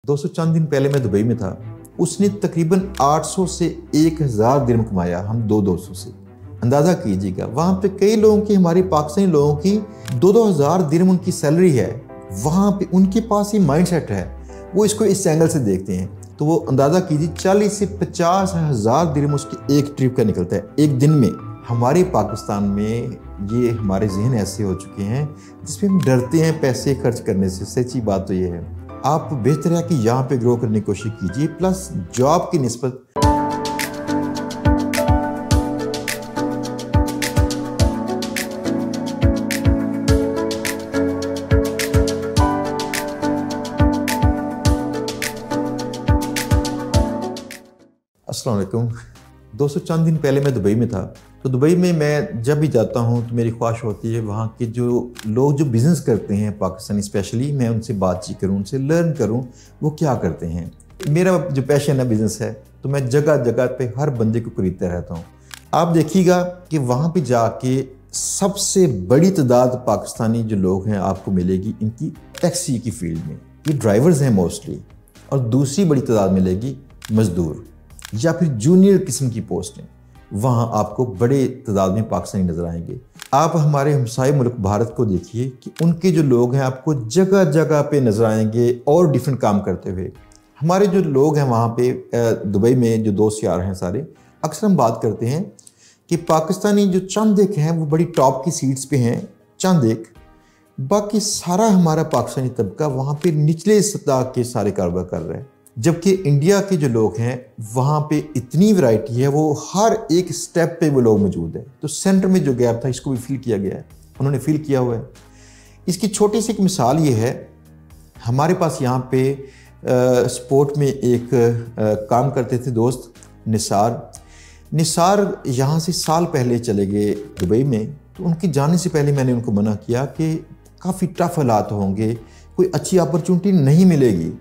200 चंद दिन पहले मैं दुबई में था। उसने तकरीबन 800 से 1000 दिरहम कमाया, हम 200 से। अंदाज़ा कीजिएगा, वहाँ पे कई लोगों की, हमारे पाकिस्तानी लोगों की 2-2 हज़ार दिरहम उनकी सैलरी है। वहाँ पे उनके पास ये माइंडसेट है, वो इसको इस एंगल से देखते हैं। तो वो अंदाज़ा कीजिए 40 से 50 हज़ार दिरहम उसकी एक ट्रिप का निकलता है एक दिन में। हमारे पाकिस्तान में ये हमारे जहन ऐसे हो चुके हैं जिसमें हम डरते हैं पैसे खर्च करने से। सच्ची बात तो ये है, आप बेहतर है कि यहाँ पे ग्रो करने की कोशिश कीजिए, प्लस जॉब की निस्बत। अस्सलाम वालेकुम। 200 चंद दिन पहले मैं दुबई में था। तो दुबई में मैं जब भी जाता हूँ तो मेरी ख्वाहिश होती है वहाँ के जो लोग जो बिज़नेस करते हैं पाकिस्तानी स्पेशली, मैं उनसे बातचीत करूँ, उनसे लर्न करूँ वो क्या करते हैं। मेरा जो पैशन है बिज़नेस है, तो मैं जगह जगह पे हर बंदे को खरीदता रहता हूँ। आप देखिएगा कि वहाँ पे जाके सबसे बड़ी तादाद पाकिस्तानी जो लोग हैं आपको मिलेगी इनकी टैक्सी की फील्ड में, ये ड्राइवर्स हैं मोस्टली। और दूसरी बड़ी तादाद मिलेगी मज़दूर या फिर जूनियर किस्म की पोस्टें। वहाँ आपको बड़े तादाद में पाकिस्तानी नज़र आएंगे। आप हमारे हमसाये मुल्क भारत को देखिए कि उनके जो लोग हैं आपको जगह जगह पे नज़र आएंगे और डिफरेंट काम करते हुए। हमारे जो लोग हैं वहाँ पे दुबई में जो दोस्त यार हैं सारे, अक्सर हम बात करते हैं कि पाकिस्तानी जो चंद एक हैं वो बड़ी टॉप की सीट्स पे हैं, चंद एक। बाकी सारा हमारा पाकिस्तानी तबका वहाँ पे निचले सतह के सारे कारोबार कर रहे हैं। जबकि इंडिया के जो लोग हैं वहाँ पे इतनी वैरायटी है, वो हर एक स्टेप पे वो लोग मौजूद है। तो सेंटर में जो गैप था इसको भी फील किया गया है, उन्होंने फील किया हुआ है। इसकी छोटी सी एक मिसाल ये है, हमारे पास यहाँ पे स्पोर्ट में एक काम करते थे दोस्त निसार यहाँ से साल पहले चले गए दुबई में। तो उनके जाने से पहले मैंने उनको मना किया कि काफ़ी टफ हालात होंगे, कोई अच्छी अपॉर्चुनिटी नहीं मिलेगी।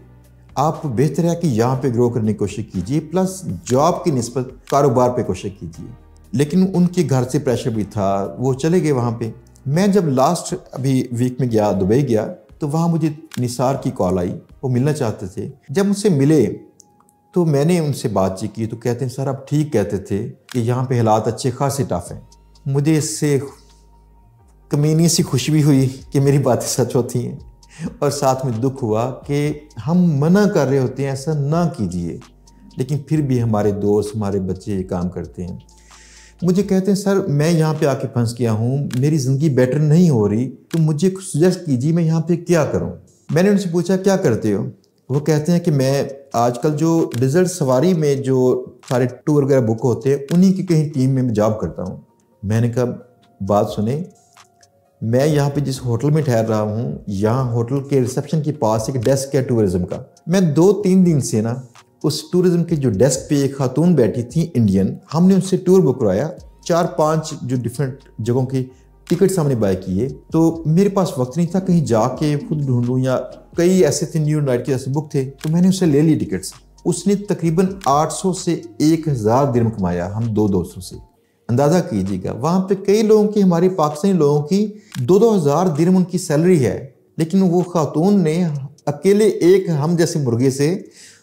आप बेहतर है कि यहाँ पे ग्रो करने की कोशिश कीजिए, प्लस जॉब की निस्बत कारोबार पे कोशिश कीजिए। लेकिन उनके घर से प्रेशर भी था, वो चले गए वहाँ पे। मैं जब लास्ट अभी वीक में गया, दुबई गया, तो वहाँ मुझे निसार की कॉल आई, वो मिलना चाहते थे। जब मुझसे मिले तो मैंने उनसे बातचीत की, तो कहते हैं सर आप ठीक कहते थे कि यहाँ पे हालात अच्छे खासे टफ हैं। मुझे इससे कमीनी सी खुशी भी हुई कि मेरी बातें सच होती हैं, और साथ में दुख हुआ कि हम मना कर रहे होते हैं ऐसा ना कीजिए, लेकिन फिर भी हमारे दोस्त, हमारे बच्चे ये काम करते हैं। मुझे कहते हैं सर मैं यहाँ पे आके फंस गया हूँ, मेरी ज़िंदगी बेटर नहीं हो रही, तो मुझे कुछ सजेस्ट कीजिए मैं यहाँ पे क्या करूँ। मैंने उनसे पूछा क्या करते हो। वो कहते हैं कि मैं आजकल जो डिज़र्ट सवारी में जो सारे टूर वगैरह बुक होते हैं उन्हीं की कहीं टीम में जॉब करता हूँ। मैंने कहा बात सुने, मैं यहाँ पे जिस होटल में ठहर रहा हूँ, यहाँ होटल के रिसेप्शन के पास एक डेस्क है टूरिज़्म का। मैं 2-3 दिन से ना उस टूरिज़्म के जो डेस्क पे एक खातून बैठी थी इंडियन, हमने उनसे टूर बुक करवाया, 4-5 जो डिफरेंट जगहों की टिकट्स हमने बाय किए। तो मेरे पास वक्त नहीं था कहीं जाके खुद ढूंढूं, या कई ऐसे थे न्यू नाइट के ऐसे बुक थे, तो मैंने उससे ले ली टिकट्स। उसने तकरीबन 800 से 1000 दिरहम कमाया, हम 200 से। अंदाज़ा कीजिएगा, वहाँ पे कई लोगों की, हमारे पाकिस्तानी लोगों की 2-2 हज़ार दिरहम उनकी सैलरी है, लेकिन वो खातून ने अकेले एक हम जैसे मुर्गे से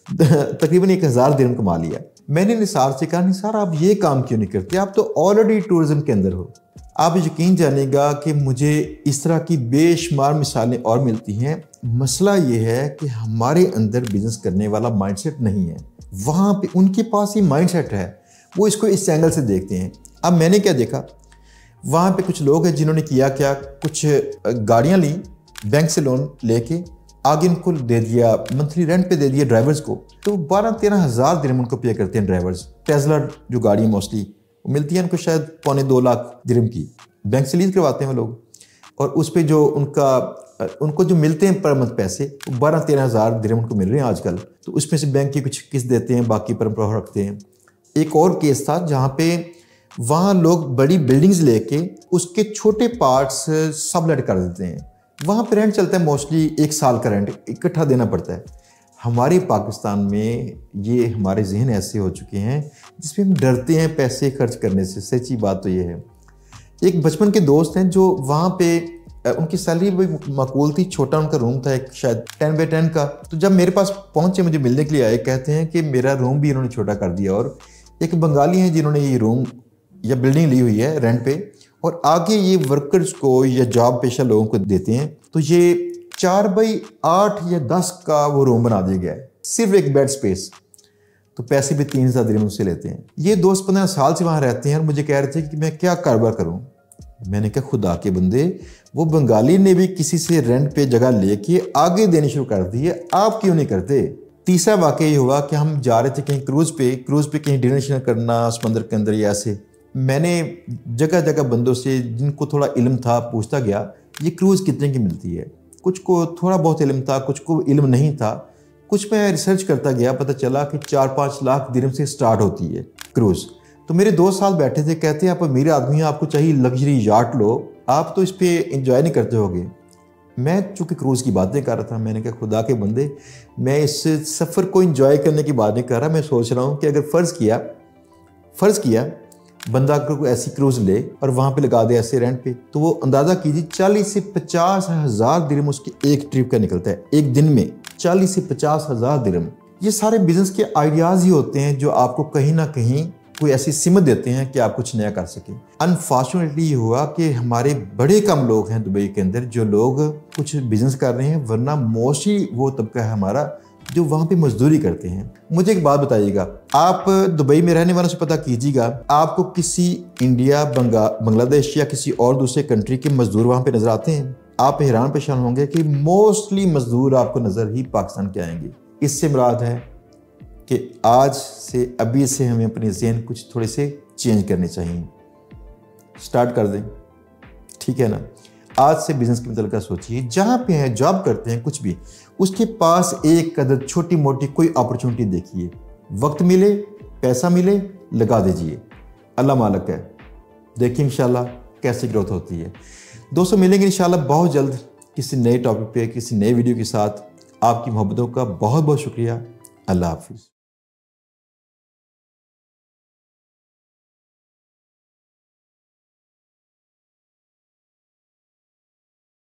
तकरीबन 1000 दिरहम कमा लिया। मैंने निसार से कहा निसार आप ये काम क्यों नहीं करते, आप तो ऑलरेडी टूरिज़्म के अंदर हो। आप यकीन जानिएगा कि मुझे इस तरह की बेशुमार मिसालें और मिलती हैं। मसला ये है कि हमारे अंदर बिजनेस करने वाला माइंडसेट नहीं है। वहाँ पे उनके पास ही माइंडसेट है, वो इसको इस एंगल से देखते हैं। अब मैंने क्या देखा, वहाँ पे कुछ लोग हैं जिन्होंने किया क्या, कुछ गाड़ियाँ ली बैंक से लोन लेके, आगे इनको दे दिया, मंथली रेंट पे दे दिया ड्राइवर्स को। तो 12-13 हज़ार दिरहम उनको पे करते हैं ड्राइवर्स। टेस्ला जो गाड़ी मोस्टली वो मिलती है उनको शायद 2.25 लाख दिरहम की, बैंक से लीज करवाते हैं वो लोग। और उस पर जो उनको जो मिलते हैं पर मंथ पैसे, 12-13 हज़ार दिरहम उनको मिल रहे हैं आजकल। तो उसमें से बैंक की कुछ किस्त देते हैं, बाकी पर रखते हैं। एक और केस था जहाँ पे वहाँ लोग बड़ी बिल्डिंग्स लेके उसके छोटे पार्ट्स सबलेट कर देते हैं। वहाँ पे रेंट चलता है मोस्टली 1 साल का रेंट इकट्ठा देना पड़ता है। हमारे पाकिस्तान में ये हमारे जहन ऐसे हो चुके हैं जिसमें हम डरते हैं पैसे खर्च करने से। सच्ची बात तो ये है। एक बचपन के दोस्त हैं जो वहाँ पे ان کی سیلری بھی معقول تھی، چھوٹا ان کا روم تھا ایک شاید 10x10 کا. تو جب میرے پاس پہنچے مجھے ملنے کے لیے آئے، کہتے ہیں کہ میرا روم بھی انہوں نے چھوٹا کر دیا، اور ایک بنگالی ہیں جنہوں نے یہ روم یا بلڈنگ لی ہوئی ہے رینٹ پہ، اور آگے یہ ورکرز کو یا جاب پیشہ لوگوں کو دیتے ہیں. تو یہ 4x8 یا 10 کا وہ روم بنا دیا گیا ہے، صرف ایک بیڈ سپیس. تو پیسے بھی 3000 درہم سے لیتے ہیں. یہ دوست 15 سال سے وہاں رہتے ہیں اور مجھے کہہ رہے تھے کہ میں کیا کاروبار کروں. میں نے کہا خدا کے بندے، وہ بنگالی نے بھی کسی سے رینٹ پہ جگہ لے کے آگے دینی شروع کر دی ہے، آپ کیوں نہیں کرتے. تیسرا واقعہ یہ ہوا کہ ہم جا رہے تھے کہیں کروز پہ کہیں ڈنر شنر کرنا سمندر کے اندر یا ایسے. میں نے جگہ جگہ بندوں سے جن کو تھوڑا علم تھا پوچھتا گیا یہ کروز کتنے کی ملتی ہے. کچھ کو تھوڑا بہت علم تھا، کچھ کو علم نہیں تھا. کچھ میں ریسرچ کرتا گیا، پتہ چلا کہ 4-5 لاکھ درہم سے سٹارٹ ہوتی ہے کروز. تو میرے 2 سال بیٹھے تھے، کہتے ہیں آپ امیر آدمی ہیں، آپ کو چاہیے لگژری یاٹ لو، آپ تو اس پہ انجوائے نہیں کرتے ہوگے. میں چونکہ کروز کی باتیں کر رہا تھا، میں نے کہا خدا کے بندے، میں اس سفر کو انجوائے کرنے کی بات نہیں کر رہا. میں سوچ رہا ہوں کہ اگر فرض کیا بندہ کوئی ایسی کروز لے اور وہاں پہ لگا دے ایسے رینٹ پہ، تو وہ اندازہ کیجیے 40 سے 50 ہزار درہم اس کی ایک ٹرپ کا نکلتا ہے ایک دن میں. 40 سے 50 ہزار درہم. یہ سارے بزنس کے آئیڈیاز ہی ہوتے ہیں جو آپ کو کہیں نہ کہیں کوئی ایسی سمت دیتے ہیں کہ آپ کچھ نیا کر سکیں. انفارچونیٹلی یہ ہوا کہ ہمارے بڑے کم لوگ ہیں دبئی کے اندر جو لوگ کچھ بزنس کر رہے ہیں، ورنہ موسٹلی وہ طبقہ ہے ہمارا جو وہاں پہ مزدوری کرتے ہیں. مجھے ایک بات بتائیے گا، آپ دبئی میں رہنے والوں سے پتہ کیجیے گا، آپ کو کسی انڈیا، بنگلہ دیش یا کسی اور دوسرے کنٹری کے مزدور وہاں پہ نظر آتے ہیں؟ آپ حیران پریشان ہوں گے کہ موسٹلی مزدور آپ کو نظر ہی پاکستان کے آئیں گے. اس سے مراد ہے کہ آج سے ابھی سے ہمیں اپنے ذہن کچھ تھوڑے سے چینج کرنے چاہیے. سٹارٹ کر دیں، ٹھیک ہے نا. آج سے بزنس کے متعلقہ سوچیے، جہاں پہ ہیں جاب کرتے ہیں کچھ بھی، اس کے پاس ایک قدر چھوٹی موٹی کوئی اپرچونٹی دیکھیے، وقت ملے، پیسہ ملے، لگا دیجئے. اللہ مالک ہے، دیکھیں انشاءاللہ کیسے گروتھ ہوتی ہے. دوستوں ملیں گے انشاءاللہ بہت جلد کسی نئے ٹاپک پہ، کسی نئے ویڈیو کے ساتھ. آپ کی محبتوں کا بہت بہت شکریہ. اللہ حافظ.